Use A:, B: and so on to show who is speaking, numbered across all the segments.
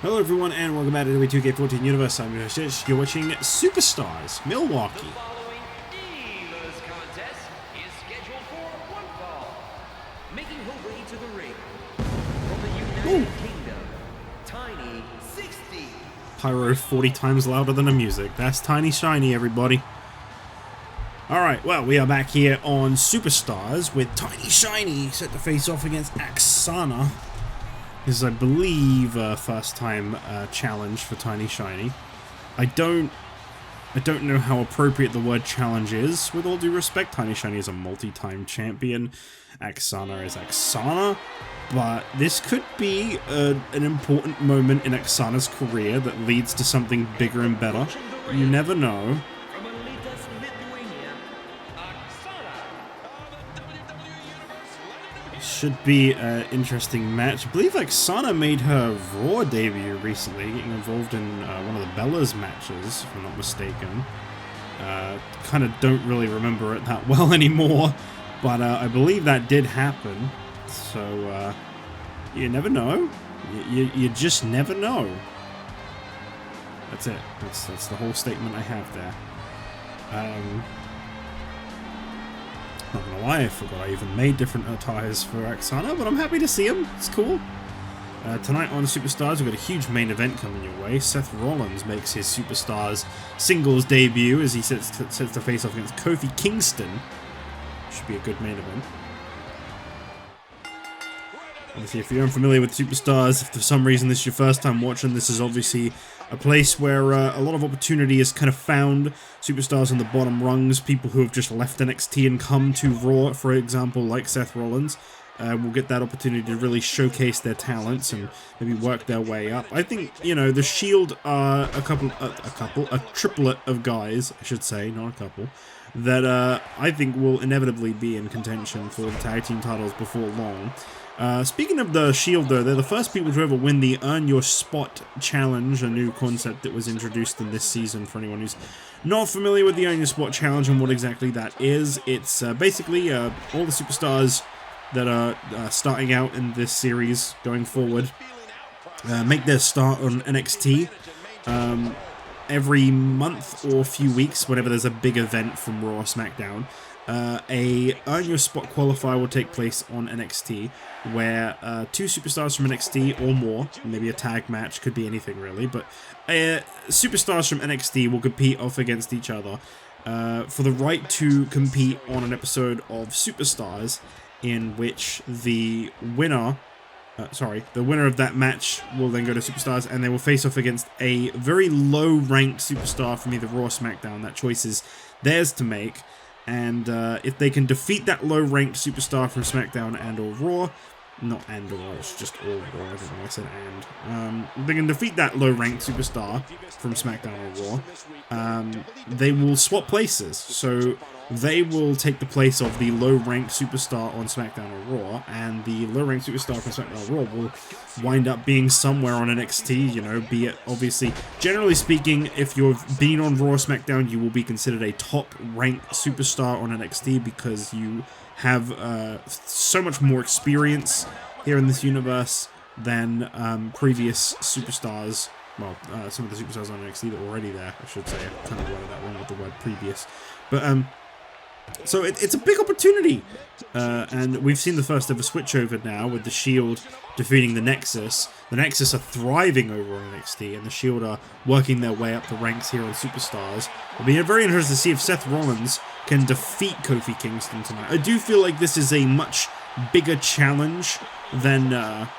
A: Hello everyone and welcome back to the WWE 2K14 universe. I'm your host Josh. You're watching Superstars Milwaukee.
B: The following Divas contest is scheduled for one fall. Making her way to the ring from the United Kingdom, Tiny 60.
A: Pyro 40 times louder than the music. That's Tiny Shiny, everybody. Alright, well, we are back here on Superstars with Tiny Shiny set to face off against Aksana. This is, I believe, first time challenge for Tiny Shiny. I don't know how appropriate the word challenge is, with all due respect. Tiny Shiny is a multi-time champion. Aksana is Aksana. But this could be an important moment in Aksana's career that leads to something bigger and better. You never know.
B: From Alytus, Lithuania, Aksana.
A: Should be an interesting match. I believe Aksana made her Raw debut recently, getting involved in one of the Bella's matches, if I'm not mistaken. Kind of don't really remember it that well anymore, but I believe that did happen. So, you never know. You just never know. That's it. That's the whole statement I have there. Not gonna lie, I forgot I even made different attires for Aksana, but I'm happy to see him. It's cool. Tonight on Superstars, we've got a huge main event coming your way. Seth Rollins makes his Superstars singles debut as he sets to face off against Kofi Kingston. Should be a good main event. Obviously, if you're unfamiliar with Superstars, if for some reason this is your first time watching, this is obviously a place where a lot of opportunity is kind of found. Superstars on the bottom rungs, people who have just left NXT and come to Raw, for example, like Seth Rollins, will get that opportunity to really showcase their talents and maybe work their way up. I think, you know, the Shield are a triplet of guys, I should say, not a couple, that I think will inevitably be in contention for the tag team titles before long. Speaking of the Shield, though, they're the first people to ever win the Earn Your Spot Challenge, a new concept that was introduced in this season for anyone who's not familiar with the Earn Your Spot Challenge and what exactly that is. It's basically all the superstars that are starting out in this series going forward make their start on NXT every month or few weeks, whenever there's a big event from Raw or SmackDown. A Earn Your Spot qualifier will take place on NXT, where two superstars from NXT or more, maybe a tag match, could be anything really, but superstars from NXT will compete off against each other for the right to compete on an episode of Superstars, in which the winner of that match will then go to Superstars, and they will face off against a very low-ranked superstar from either Raw or SmackDown. That choice is theirs to make. And if they can defeat that low-ranked superstar from SmackDown and or Raw, not and or, it's just all Raw, I don't know why I said and. If they can defeat that low-ranked superstar from SmackDown or Raw, they will swap places. So they will take the place of the low-ranked superstar on SmackDown or Raw, and the low-ranked superstar from SmackDown or Raw will wind up being somewhere on NXT, you know, be it, obviously, generally speaking, if you've been on Raw or SmackDown, you will be considered a top-ranked superstar on NXT because you have so much more experience here in this universe than previous superstars. Well, some of the superstars on NXT that were already there, I should say. I kind of worded that wrong with the word previous. But, so it's a big opportunity, and we've seen the first ever switchover now with the Shield defeating the Nexus. The Nexus are thriving over on NXT, and the Shield are working their way up the ranks here on Superstars. It'll be very interesting to see if Seth Rollins can defeat Kofi Kingston tonight. I do feel like this is a much bigger challenge than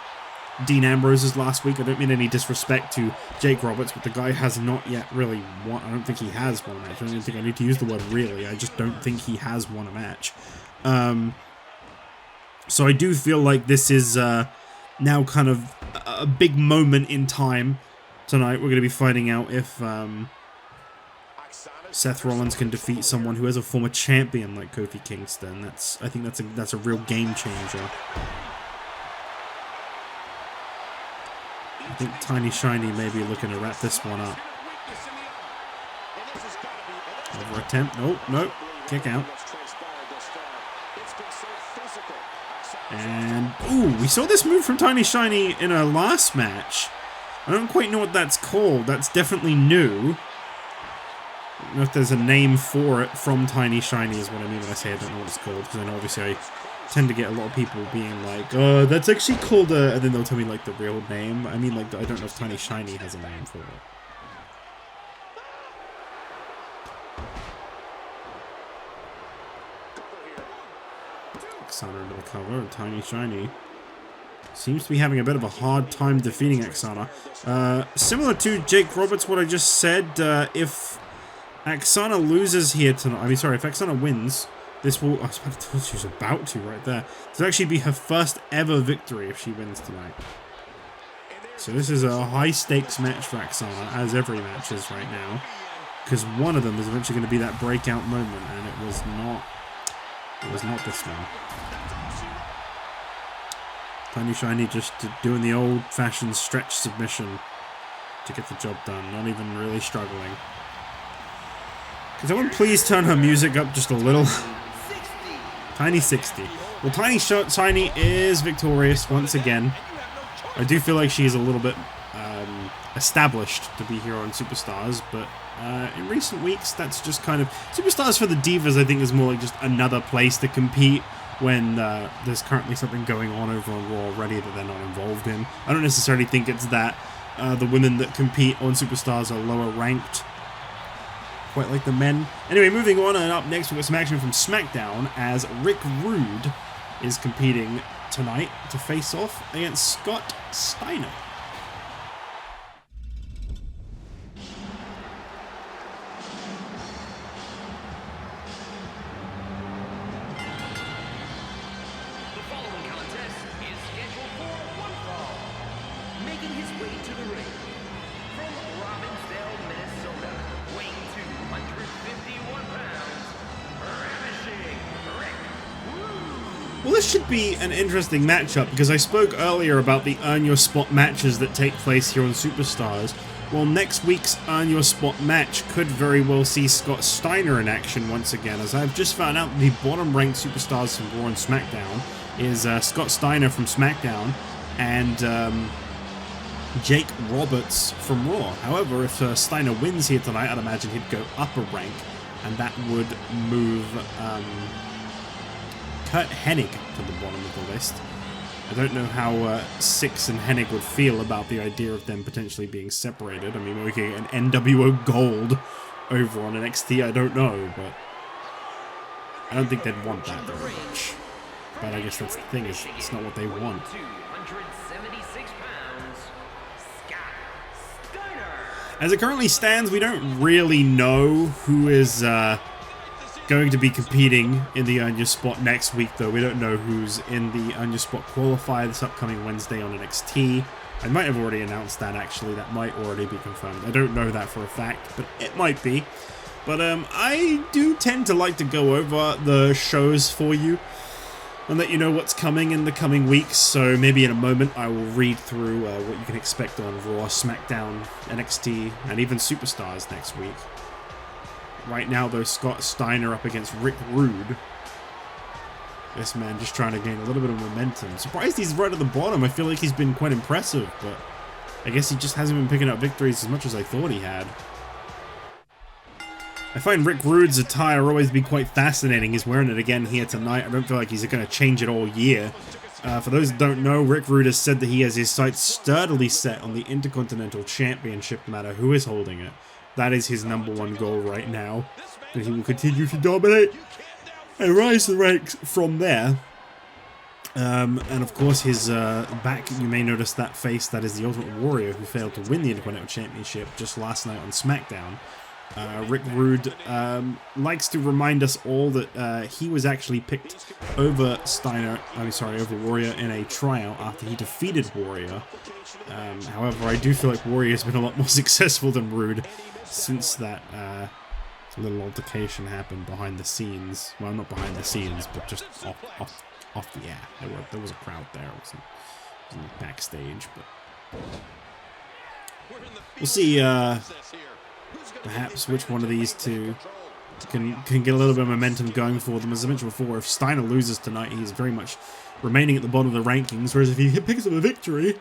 A: Dean Ambrose's last week. I don't mean any disrespect to Jake Roberts, but the guy has not yet really won. I don't think he has won a match. I don't even think I need to use the word really. I just don't think he has won a match. So I do feel like this is now kind of a big moment in time. Tonight we're going to be finding out if Seth Rollins can defeat someone who is a former champion like Kofi Kingston. I think that's a real game changer. I think Tiny Shiny may be looking to wrap this one up. Over attempt. Nope. Kick out. And, ooh, we saw this move from Tiny Shiny in our last match. I don't quite know what that's called. That's definitely new. I don't know if there's a name for it from Tiny Shiny is what I mean when I say I don't know what it's called, because I know obviously I tend to get a lot of people being like, oh, that's actually called a... And then they'll tell me like the real name. I mean, like, I don't know if Tiny Shiny has a name for it. Aksana under the cover, and Tiny Shiny seems to be having a bit of a hard time defeating Aksana. Similar to Jake Roberts, what I just said, if Aksana loses here tonight, if Aksana wins, this will, I was about to tell she was about to right there. This will actually be her first ever victory if she wins tonight. So this is a high stakes match for Aksana, as every match is right now, because one of them is eventually going to be that breakout moment, and it was not this one. Tiny Shiny just doing the old-fashioned stretch submission to get the job done, not even really struggling. Can someone please turn her music up just a little? Tiny 60. Well, Tiny Shiny is victorious once again. I do feel like she's a little bit established to be here on Superstars, but in recent weeks, that's just kind of... Superstars for the Divas, I think, is more like just another place to compete when there's currently something going on over on Raw already that they're not involved in. I don't necessarily think it's that the women that compete on Superstars are lower ranked, quite like the men. Anyway, moving on, and up next we've got some action from SmackDown as Rick Rude is competing tonight to face off against Scott Steiner. Well, this should be an interesting matchup, because I spoke earlier about the Earn Your Spot matches that take place here on Superstars. Well, next week's Earn Your Spot match could very well see Scott Steiner in action once again, as I've just found out the bottom-ranked Superstars from Raw and SmackDown is Scott Steiner from SmackDown and Jake Roberts from Raw. However, if Steiner wins here tonight, I'd imagine he'd go up a rank, and that would move... Kurt Hennig to the bottom of the list. I don't know how Six and Hennig would feel about the idea of them potentially being separated. I mean, we could get an NWO Gold over on NXT, I don't know, but I don't think they'd want that very much. But I guess that's the thing, is it's not what they want. As it currently stands, we don't really know who is going to be competing in the Earn Your Spot next week, though. We don't know who's in the Earn Your Spot qualifier this upcoming Wednesday on NXT. I might have already announced that, actually. That might already be confirmed. I don't know that for a fact, but it might be. But I do tend to like to go over the shows for you and let you know what's coming in the coming weeks. So maybe in a moment I will read through what you can expect on Raw, SmackDown, NXT, and even Superstars next week. Right now, though, Scott Steiner up against Rick Rude. This man just trying to gain a little bit of momentum. Surprised he's right at the bottom. I feel like he's been quite impressive, but I guess he just hasn't been picking up victories as much as I thought he had. I find Rick Rude's attire always be quite fascinating. He's wearing it again here tonight. I don't feel like he's going to change it all year. For those who don't know, Rick Rude has said that he has his sights sturdily set on the Intercontinental Championship, no matter who is holding it. That is his #1 goal right now, and he will continue to dominate and rise the ranks from there. And of course, his back, you may notice that face, that is the Ultimate Warrior, who failed to win the Intercontinental Championship just last night on SmackDown. Rick Rude likes to remind us all that he was actually picked over over Warrior in a tryout after he defeated Warrior. However, I do feel like Warrior's been a lot more successful than Rude since that little altercation happened behind the scenes. Well, not behind the scenes, but just off the air. There was a crowd there. It wasn't backstage, but we'll see. Perhaps which one of these two can get a little bit of momentum going for them. As I mentioned before, if Steiner loses tonight, he's very much remaining at the bottom of the rankings, whereas if he picks up a victory,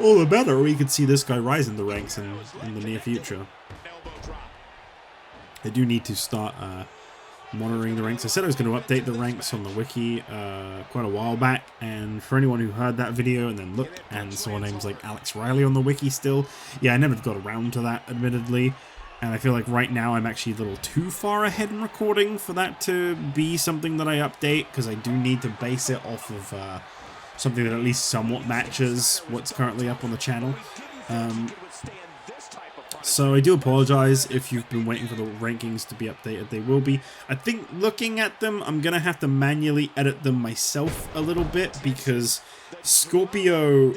A: all the better we could see this guy rise in the ranks in the near future. I do need to start monitoring the ranks. I said I was going to update the ranks on the wiki quite a while back, and for anyone who heard that video and then looked and saw names like Alex Riley on the wiki still, yeah, I never got around to that, admittedly, and I feel like right now I'm actually a little too far ahead in recording for that to be something that I update, because I do need to base it off of something that at least somewhat matches what's currently up on the channel. So I do apologize if you've been waiting for the rankings to be updated. They will be. I think looking at them, I'm going to have to manually edit them myself a little bit, because Scorpio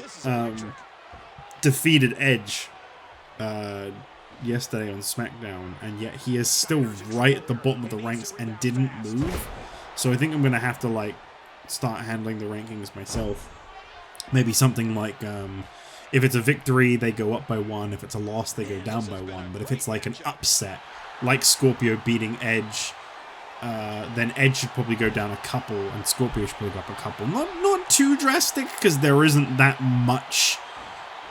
A: defeated Edge yesterday on SmackDown, and yet he is still right at the bottom of the ranks and didn't move. So I think I'm going to have to like start handling the rankings myself. Maybe something like if it's a victory, they go up by 1. If it's a loss, they go down by 1. But if it's like an upset, like Scorpio beating Edge, then Edge should probably go down a couple, and Scorpio should probably go up a couple. Not too drastic, because there isn't that much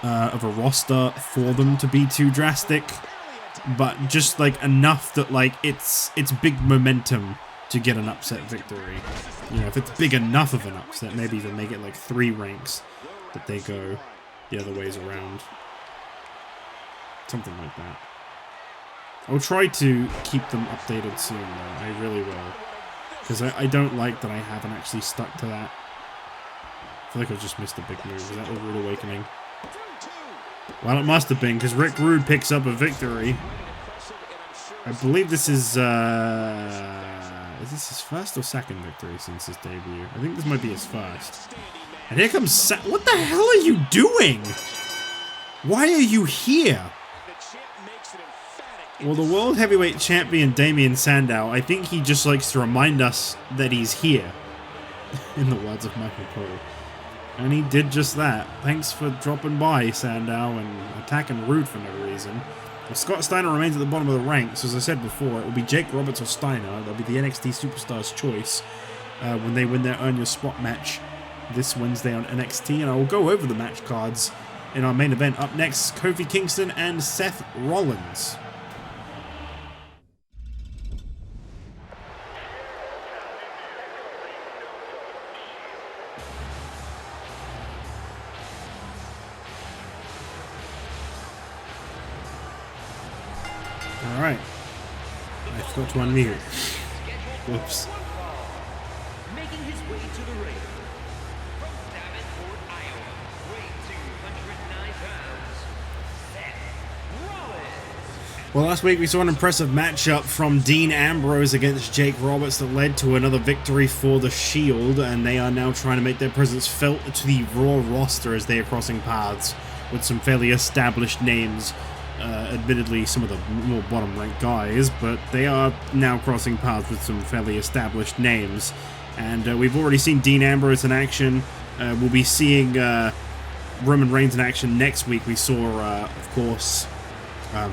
A: of a roster for them to be too drastic. But just like enough that like it's big momentum to get an upset victory. You know, if it's big enough of an upset, maybe even make it like 3 ranks that they go the other ways around. Something like that. I'll try to keep them updated soon, though. I really will. Because I don't like that I haven't actually stuck to that. I feel like I just missed a big move. Is that the Rude Awakening? Well, it must have been, because Rick Rude picks up a victory. I believe this is this his first or second victory since his debut? I think this might be his first. And here comes what the hell are you doing? Why are you here? Well, the World Heavyweight Champion Damien Sandow, I think he just likes to remind us that he's here. In the words of Michael Cole. And he did just that. Thanks for dropping by, Sandow, and attacking Rude for no reason. Well, Scott Steiner remains at the bottom of the ranks. As I said before, it will be Jake Roberts or Steiner. That'll be the NXT Superstars choice when they win their Earn Your Spot match this Wednesday on NXT. And I will go over the match cards in our main event. Up next, Kofi Kingston and Seth Rollins. Alright. I forgot to unmute. Whoops.
B: Making his way to the ring. From Davenport, Iowa, weighing 209 pounds, Seth Rollins.
A: Well, last week we saw an impressive matchup from Dean Ambrose against Jake Roberts that led to another victory for the Shield, and they are now trying to make their presence felt to the Raw roster as they are crossing paths with some fairly established names. Admittedly, some of the more bottom-ranked guys, but they are now crossing paths with some fairly established names. And we've already seen Dean Ambrose in action. We'll be seeing Roman Reigns in action next week. We saw, of course, do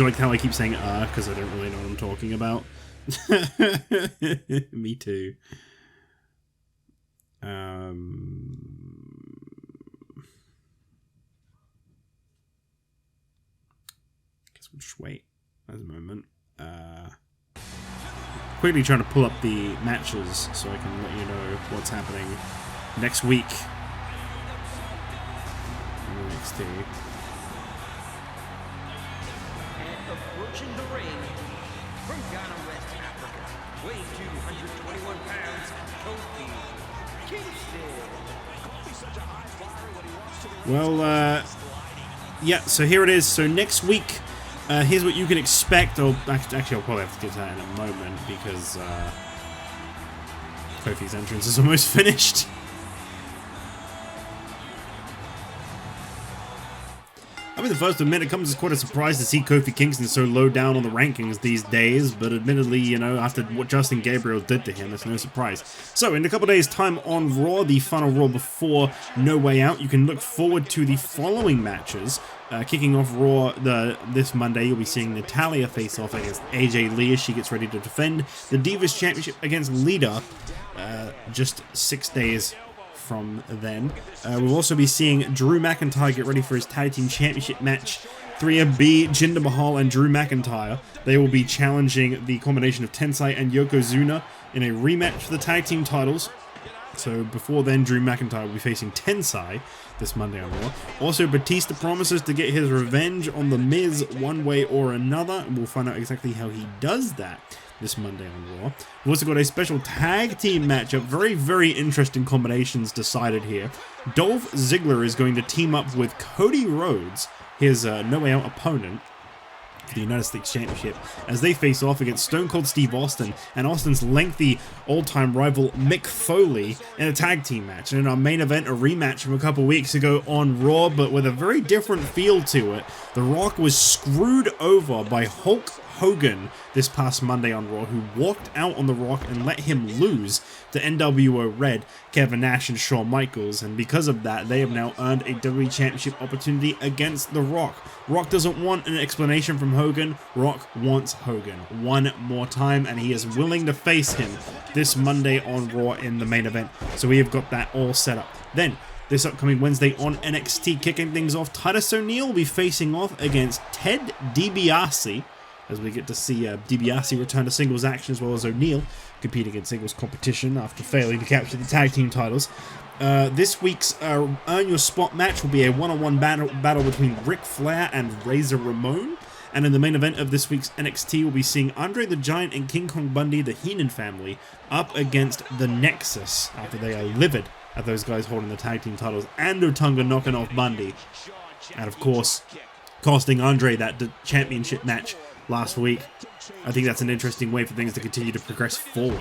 A: you like how I keep saying because I don't really know what I'm talking about? Me too. We'll just wait at the moment. Quickly trying to pull up the matches so I can let you know what's happening next week in NXT.
B: And approaching the ring from Ghana, West Africa, weighing 221 pounds, Kofi Kingston.
A: Well, yeah, so here it is. So next week, here's what you can expect. Or actually, I'll probably have to get to that in a moment because Kofi's entrance is almost finished. I'll be the first to admit it comes as quite a surprise to see Kofi Kingston so low down on the rankings these days, but admittedly, you know, after what Justin Gabriel did to him, it's no surprise. So, in a couple days' time on Raw, the final Raw before No Way Out, you can look forward to the following matches. Kicking off Raw this Monday, you'll be seeing Natalya face off against AJ Lee as she gets ready to defend the Divas Championship against Lita just 6 days from then. We'll also be seeing Drew McIntyre get ready for his Tag Team Championship match. 3MB, Jinder Mahal, and Drew McIntyre. They will be challenging the combination of Tensai and Yokozuna in a rematch for the tag team titles. So before then, Drew McIntyre will be facing Tensai this Monday on Raw. Also, Batista promises to get his revenge on The Miz one way or another, and we'll find out exactly how he does that this Monday on Raw. We've also got a special tag team matchup. Very, very interesting combinations decided here. Dolph Ziggler is going to team up with Cody Rhodes, his No Way Out opponent, for the United States Championship, as they face off against Stone Cold Steve Austin and Austin's lengthy old-time rival Mick Foley in a tag team match. And in our main event, a rematch from a couple weeks ago on Raw, but with a very different feel to it. The Rock was screwed over by Hulk Hogan this past Monday on Raw, who walked out on The Rock and let him lose to NWO Red, Kevin Nash, and Shawn Michaels, and because of that, they have now earned a WWE Championship opportunity against The Rock. Rock doesn't want an explanation from Hogan. Rock wants Hogan one more time, and he is willing to face him this Monday on Raw in the main event, so we have got that all set up. Then, this upcoming Wednesday on NXT, kicking things off, Titus O'Neil will be facing off against Ted DiBiase, as we get to see DiBiase return to singles action, as well as O'Neil competing in singles competition after failing to capture the tag team titles. This week's Earn Your Spot match will be a one-on-one battle between Ric Flair and Razor Ramon. And in the main event of this week's NXT, we'll be seeing Andre the Giant and King Kong Bundy, the Heenan family, up against the Nexus after they are livid at those guys holding the tag team titles and Otunga knocking off Bundy. And of course, costing Andre that championship match last week. I think that's an interesting way for things to continue to progress forward.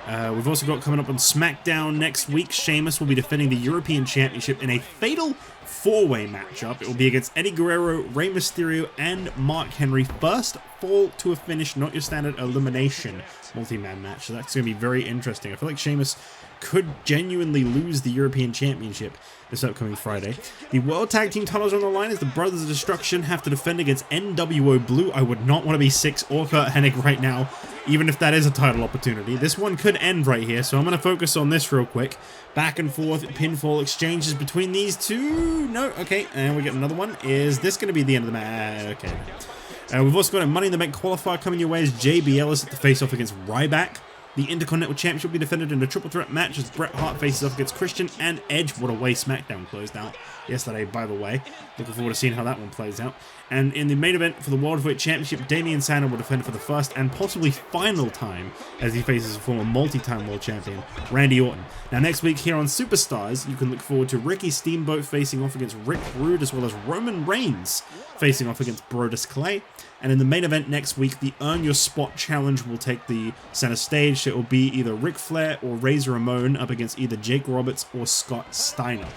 A: We've also got coming up on SmackDown next week, Sheamus will be defending the European Championship in a fatal four-way matchup. It will be against Eddie Guerrero, Rey Mysterio, and Mark Henry. First fall to a finish, not your standard elimination multi-man match. So that's going to be very interesting. I feel like Sheamus could genuinely lose the European Championship this upcoming Friday. The World Tag Team titles on the line as the Brothers of Destruction have to defend against NWO Blue. I would not want to be Six or Kurt Hennig right now, even if that is a title opportunity. This one could end right here, so I'm going to focus on this real quick. Back and forth pinfall exchanges between these two. No, okay, and we get another one. Is this going to be the end of the match? Okay. We've also got a Money in the Bank qualifier coming your way as JB Ellis at the face-off against Ryback. The Intercontinental Championship will be defended in a triple threat match as Bret Hart faces off against Christian and Edge. What a way SmackDown closed out yesterday, by the way. Looking forward to seeing how that one plays out. And in the main event for the World Heavyweight Championship, Damian Sandow will defend for the first and possibly final time as he faces a former multi-time world champion, Randy Orton. Now next week here on Superstars, you can look forward to Ricky Steamboat facing off against Rick Rude, as well as Roman Reigns facing off against Brodus Clay. And in the main event next week, the Earn Your Spot Challenge will take the center stage. It will be either Ric Flair or Razor Ramon up against either Jake Roberts or Scott Steiner.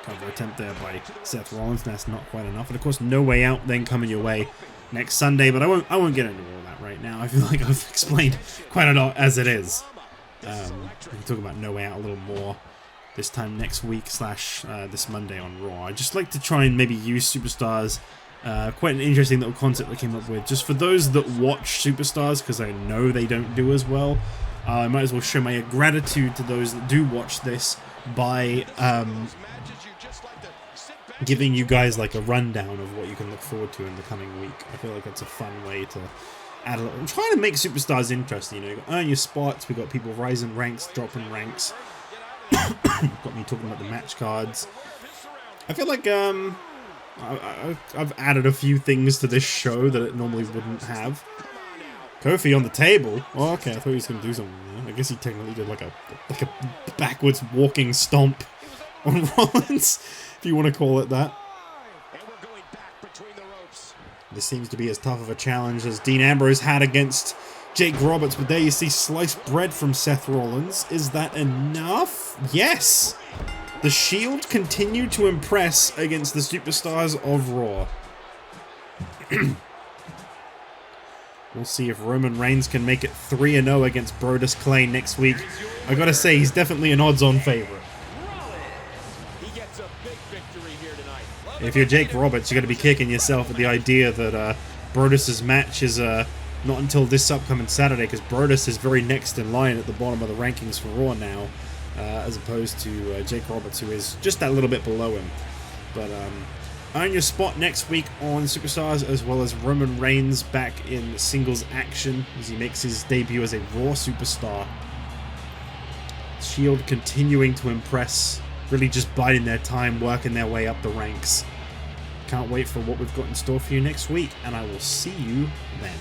A: Cover attempt there by Seth Rollins. That's not quite enough. And of course, No Way Out then coming your way next Sunday. But I won't get into all that right now. I feel like I've explained quite a lot as it is. We can talk about No Way Out a little more this time next week / this Monday on Raw. I just like to try and maybe use Superstars. Quite an interesting little concept they came up with. Just for those that watch Superstars, because I know they don't do as well, I might as well show my gratitude to those that do watch this by giving you guys like a rundown of what you can look forward to in the coming week. I feel like that's a fun way to add a little. I'm trying to make Superstars interesting. You know, you got Earn Your Spots, we got people rising ranks, dropping ranks. Got me talking about the match cards. I feel like I've added a few things to this show that it normally wouldn't have. Kofi on the table. Oh, okay, I thought he was going to do something there. I guess he technically did like a backwards walking stomp on Rollins, if you want to call it that. This seems to be as tough of a challenge as Dean Ambrose had against Jake Roberts, but there you see sliced bread from Seth Rollins. Is that enough? Yes! The Shield continued to impress against the Superstars of Raw. We'll see if Roman Reigns can make it 3-0 against Brodus Clay next week. I gotta say, he's definitely an odds-on favorite. If you're Jake Roberts, you gotta be kicking yourself at the idea that Brodus' match is not until this upcoming Saturday, because Brodus is very next in line at the bottom of the rankings for Raw now. as opposed to Jake Roberts, who is just that little bit below him. But earn your spot next week on Superstars, as well as Roman Reigns back in singles action as he makes his debut as a Raw Superstar. Shield continuing to impress, really just biding their time, working their way up the ranks. Can't wait for what we've got in store for you next week, and I will see you then.